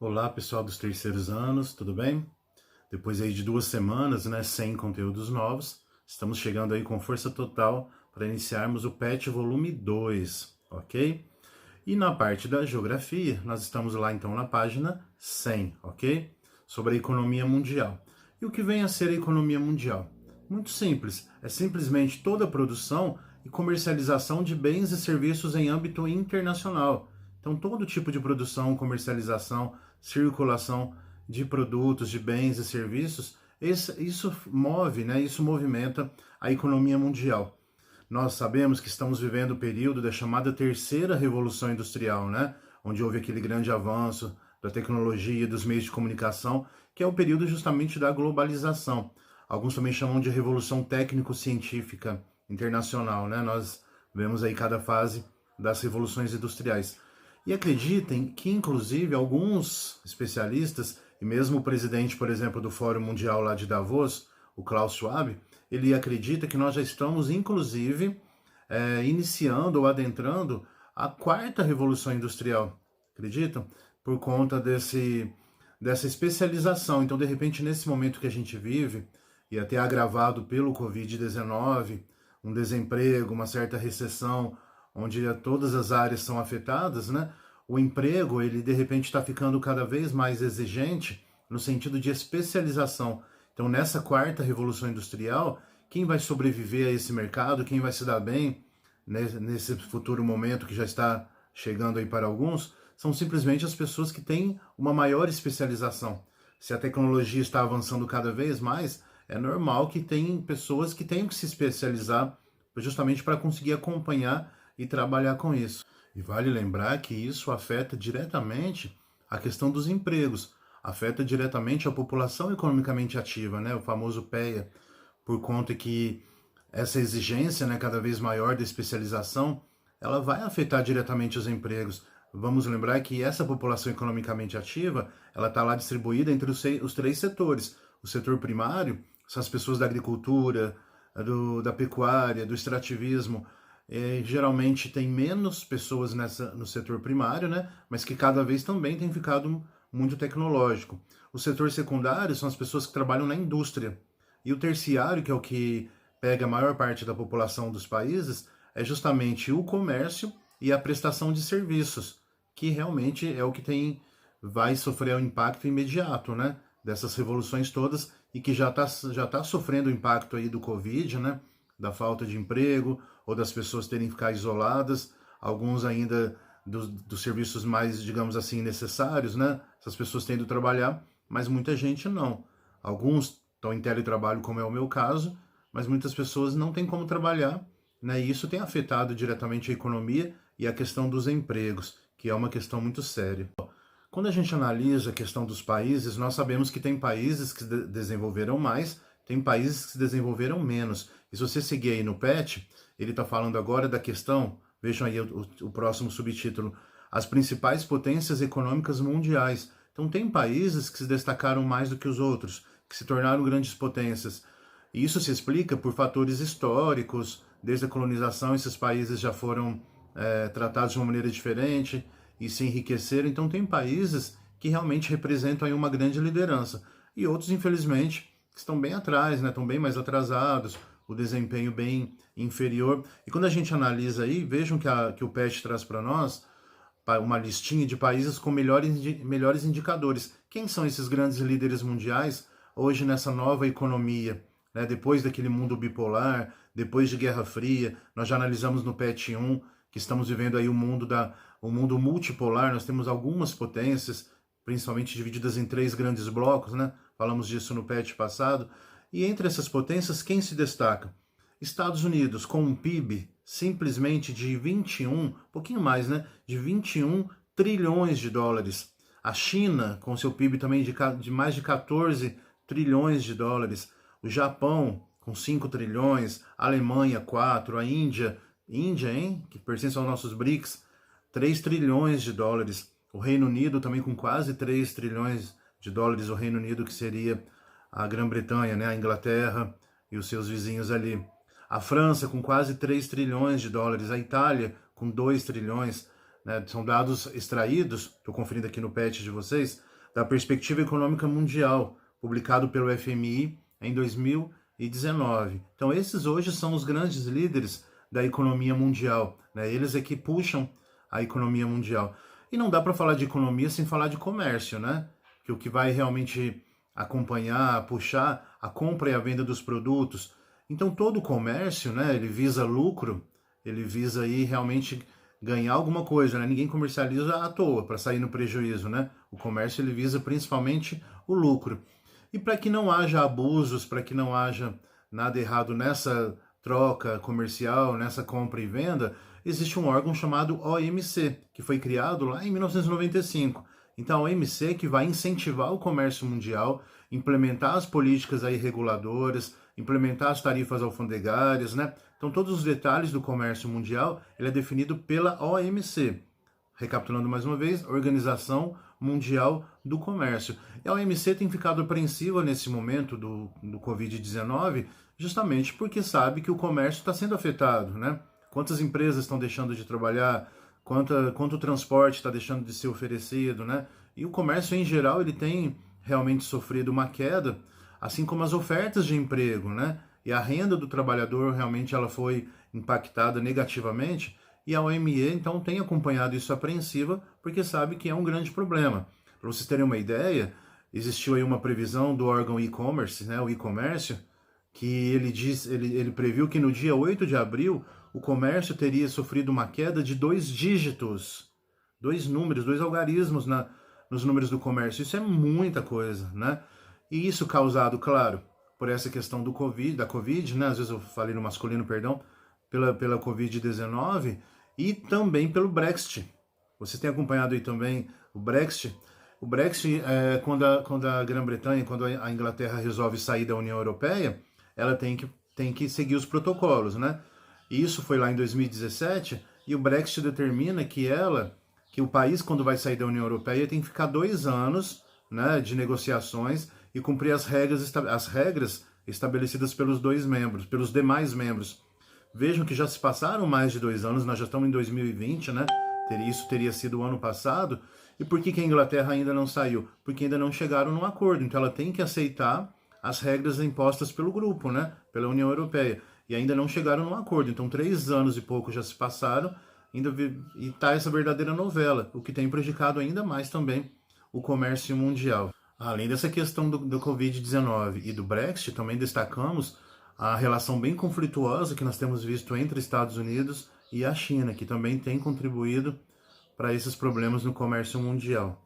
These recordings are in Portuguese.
Olá, pessoal dos terceiros anos, tudo bem? Depois aí de 2 semanas, sem conteúdos novos, estamos chegando aí com força total para iniciarmos o PET volume 2, ok? E na parte da geografia, nós estamos lá então na página 100, ok? Sobre a economia mundial. E o que vem a ser a economia mundial? Muito simples, é simplesmente toda a produção e comercialização de bens e serviços em âmbito internacional. Então, todo tipo de produção, comercialização, circulação de produtos, de bens e serviços, isso move, isso movimenta a economia mundial. Nós sabemos que estamos vivendo o período da chamada terceira revolução industrial, onde houve aquele grande avanço da tecnologia e dos meios de comunicação, que é o período justamente da globalização. Alguns também chamam de revolução técnico-científica internacional, Nós vemos aí cada fase das revoluções industriais. E acreditem que, inclusive, alguns especialistas, e mesmo o presidente, por exemplo, do Fórum Mundial lá de Davos, o Klaus Schwab, ele acredita que nós já estamos, inclusive, iniciando ou adentrando a quarta revolução industrial. Acreditam? Por conta dessa especialização. Então, de repente, nesse momento que a gente vive, e até agravado pelo Covid-19, um desemprego, uma certa recessão, onde todas as áreas são afetadas, o emprego, ele de repente está ficando cada vez mais exigente no sentido de especialização. Então, nessa quarta revolução industrial, quem vai sobreviver a esse mercado, quem vai se dar bem nesse futuro momento que já está chegando aí para alguns, são simplesmente as pessoas que têm uma maior especialização. Se a tecnologia está avançando cada vez mais, é normal que tem pessoas que tenham que se especializar justamente para conseguir acompanhar e trabalhar com isso. E vale lembrar que isso afeta diretamente a questão dos empregos, afeta diretamente a população economicamente ativa, o famoso PEA, por conta que essa exigência, cada vez maior da especialização, ela vai afetar diretamente os empregos. Vamos lembrar que essa população economicamente ativa, ela está lá distribuída entre os três setores. O setor primário são as pessoas da agricultura, da pecuária, do extrativismo. Geralmente tem menos pessoas no setor primário, mas que cada vez também tem ficado muito tecnológico. O setor secundário são as pessoas que trabalham na indústria. E o terciário, que é o que pega a maior parte da população dos países, é justamente o comércio e a prestação de serviços, que realmente é o que vai sofrer o impacto imediato, dessas revoluções todas, e que já tá sofrendo o impacto aí do Covid, da falta de emprego, ou das pessoas terem que ficar isoladas, alguns ainda dos serviços mais, digamos assim, necessários, essas pessoas têm de trabalhar, mas muita gente não. Alguns estão em teletrabalho, como é o meu caso, mas muitas pessoas não têm como trabalhar, e isso tem afetado diretamente a economia e a questão dos empregos, que é uma questão muito séria. Quando a gente analisa a questão dos países, nós sabemos que tem países que se desenvolveram mais, tem países que se desenvolveram menos. E se você seguir aí no PET, ele está falando agora da questão, vejam aí o próximo subtítulo, as principais potências econômicas mundiais. Então tem países que se destacaram mais do que os outros, que se tornaram grandes potências. E isso se explica por fatores históricos, desde a colonização esses países já foram tratados de uma maneira diferente e se enriqueceram. Então tem países que realmente representam aí uma grande liderança. E outros, infelizmente, que estão bem atrás, estão bem mais atrasados, o desempenho bem inferior. E quando a gente analisa aí, vejam que o PET traz para nós uma listinha de países com melhores indicadores. Quem são esses grandes líderes mundiais hoje nessa nova economia? Depois daquele mundo bipolar, depois de Guerra Fria, nós já analisamos no PET 1 que estamos vivendo aí o mundo multipolar. Nós temos algumas potências, principalmente divididas em 3 grandes blocos, Falamos disso no PET passado. E entre essas potências, quem se destaca? Estados Unidos, com um PIB simplesmente de 21, pouquinho mais, de 21 trilhões de dólares. A China, com seu PIB também de mais de 14 trilhões de dólares. O Japão, com 5 trilhões. A Alemanha, 4. A Índia, que pertence aos nossos BRICS, 3 trilhões de dólares. O Reino Unido também com quase 3 trilhões de dólares. O Reino Unido, que seria a Grã-Bretanha, a Inglaterra e os seus vizinhos ali. A França com quase 3 trilhões de dólares. A Itália com 2 trilhões. São dados extraídos, estou conferindo aqui no PET de vocês, da Perspectiva Econômica Mundial, publicado pelo FMI em 2019. Então, esses hoje são os grandes líderes da economia mundial, né? Eles é que puxam a economia mundial. E não dá para falar de economia sem falar de comércio, né? Que o que vai realmente acompanhar, puxar a compra e a venda dos produtos. Então, todo o comércio, né, ele visa lucro, ele visa aí realmente ganhar alguma coisa, né? Ninguém comercializa à toa para sair no prejuízo, né? O comércio ele visa principalmente o lucro. E para que não haja abusos, para que não haja nada errado nessa troca comercial, nessa compra e venda, existe um órgão chamado OMC, que foi criado lá em 1995. Então, a OMC que vai incentivar o comércio mundial, implementar as políticas aí reguladoras, implementar as tarifas alfandegárias, né? Então, todos os detalhes do comércio mundial, ele é definido pela OMC. Recapitulando mais uma vez, Organização Mundial do Comércio. E a OMC tem ficado apreensiva nesse momento do Covid-19, justamente porque sabe que o comércio está sendo afetado, né? Quantas empresas estão deixando de trabalhar, quanto transporte está deixando de ser oferecido, né? E o comércio, em geral, ele tem realmente sofrido uma queda, assim como as ofertas de emprego, né? E a renda do trabalhador realmente ela foi impactada negativamente, e a OME, então, tem acompanhado isso apreensiva, porque sabe que é um grande problema. Para vocês terem uma ideia, existiu aí uma previsão do órgão e-commerce, né, o e-comércio, que ele previu que no dia 8 de abril o comércio teria sofrido uma queda de 2 dígitos, 2 números, 2 algarismos nos números do comércio. Isso é muita coisa, né? E isso causado, claro, por essa questão da Covid, né? Às vezes eu falei no masculino, perdão, pela Covid-19 e também pelo Brexit. Vocês têm acompanhado aí também o Brexit? O Brexit é quando a Grã-Bretanha, quando a Inglaterra resolve sair da União Europeia, ela tem que seguir os protocolos, né? E isso foi lá em 2017, e o Brexit determina que o país, quando vai sair da União Europeia, tem que ficar 2 anos, né, de negociações e cumprir as regras estabelecidas pelos pelos demais membros. Vejam que já se passaram mais de 2 anos, nós já estamos em 2020, né? Isso teria sido o ano passado. E por que a Inglaterra ainda não saiu? Porque ainda não chegaram num acordo. Então ela tem que aceitar as regras impostas pelo grupo, né? Pela União Europeia. E ainda não chegaram num acordo. Então 3 anos e pouco já se passaram e está essa verdadeira novela, o que tem prejudicado ainda mais também o comércio mundial. Além dessa questão do Covid-19 e do Brexit, também destacamos a relação bem conflituosa que nós temos visto entre Estados Unidos e a China, que também tem contribuído para esses problemas no comércio mundial.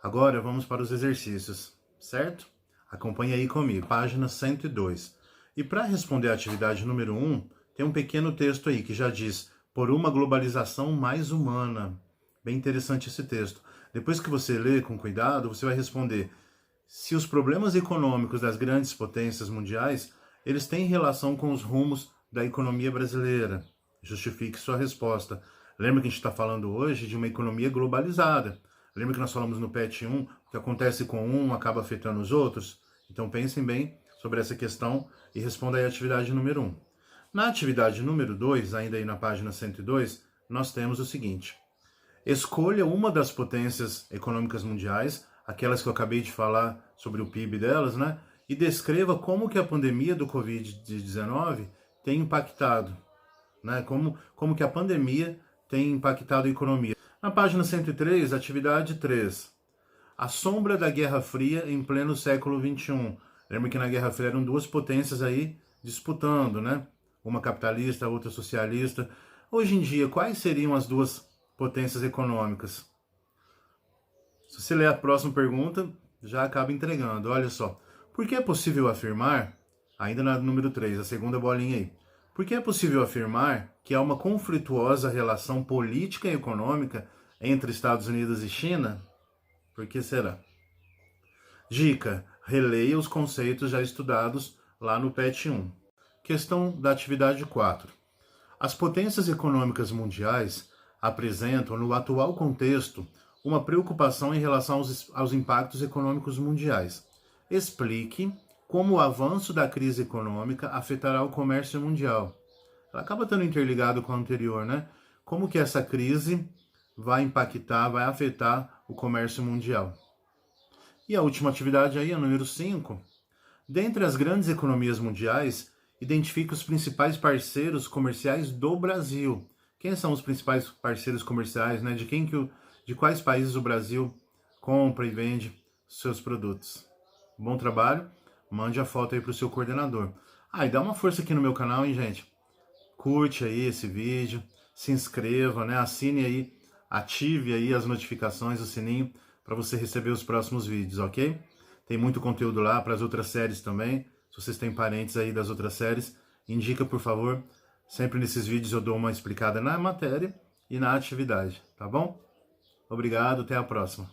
Agora vamos para os exercícios, certo? Acompanhe aí comigo, página 102. E para responder à atividade número 1, tem um pequeno texto aí que já diz: por uma globalização mais humana. Bem interessante esse texto. Depois que você lê com cuidado, você vai responder se os problemas econômicos das grandes potências mundiais eles têm relação com os rumos da economia brasileira. Justifique sua resposta. Lembra que a gente está falando hoje de uma economia globalizada. Lembra que nós falamos no PET 1, o que acontece com um acaba afetando os outros? Então pensem bem sobre essa questão e responda aí a atividade número 1. Na atividade número 2, ainda aí na página 102, nós temos o seguinte: escolha uma das potências econômicas mundiais, aquelas que eu acabei de falar sobre o PIB delas, né? E descreva como que a pandemia do Covid-19 tem impactado, né? Como que a pandemia tem impactado a economia. Na página 103, atividade 3. A sombra da Guerra Fria em pleno século XXI. Lembra que na Guerra Fria eram 2 potências aí disputando, né? Uma capitalista, a outra socialista. Hoje em dia, quais seriam as 2 potências econômicas? Se você ler a próxima pergunta, já acaba entregando. Olha só. Por que é possível afirmar, ainda na número 3, a segunda bolinha aí, por que é possível afirmar que há uma conflituosa relação política e econômica entre Estados Unidos e China? Por que será? Dica: releia os conceitos já estudados lá no PET 1. Questão da atividade 4. As potências econômicas mundiais apresentam, no atual contexto, uma preocupação em relação aos impactos econômicos mundiais. Explique como o avanço da crise econômica afetará o comércio mundial. Ela acaba estando interligado com a anterior, né? Como que essa crise vai impactar, vai afetar o comércio mundial? E a última atividade aí, a número 5. Dentre as grandes economias mundiais, identifique os principais parceiros comerciais do Brasil. Quem são os principais parceiros comerciais, né? De quais países o Brasil compra e vende seus produtos? Bom trabalho, mande a foto aí para o seu coordenador. E dá uma força aqui no meu canal, hein, gente? Curte aí esse vídeo, se inscreva, né? Assine aí, ative aí as notificações, o sininho, para você receber os próximos vídeos, ok? Tem muito conteúdo lá para as outras séries também. Se vocês têm parentes aí das outras séries, indica, por favor. Sempre nesses vídeos eu dou uma explicada na matéria e na atividade, tá bom? Obrigado, até a próxima.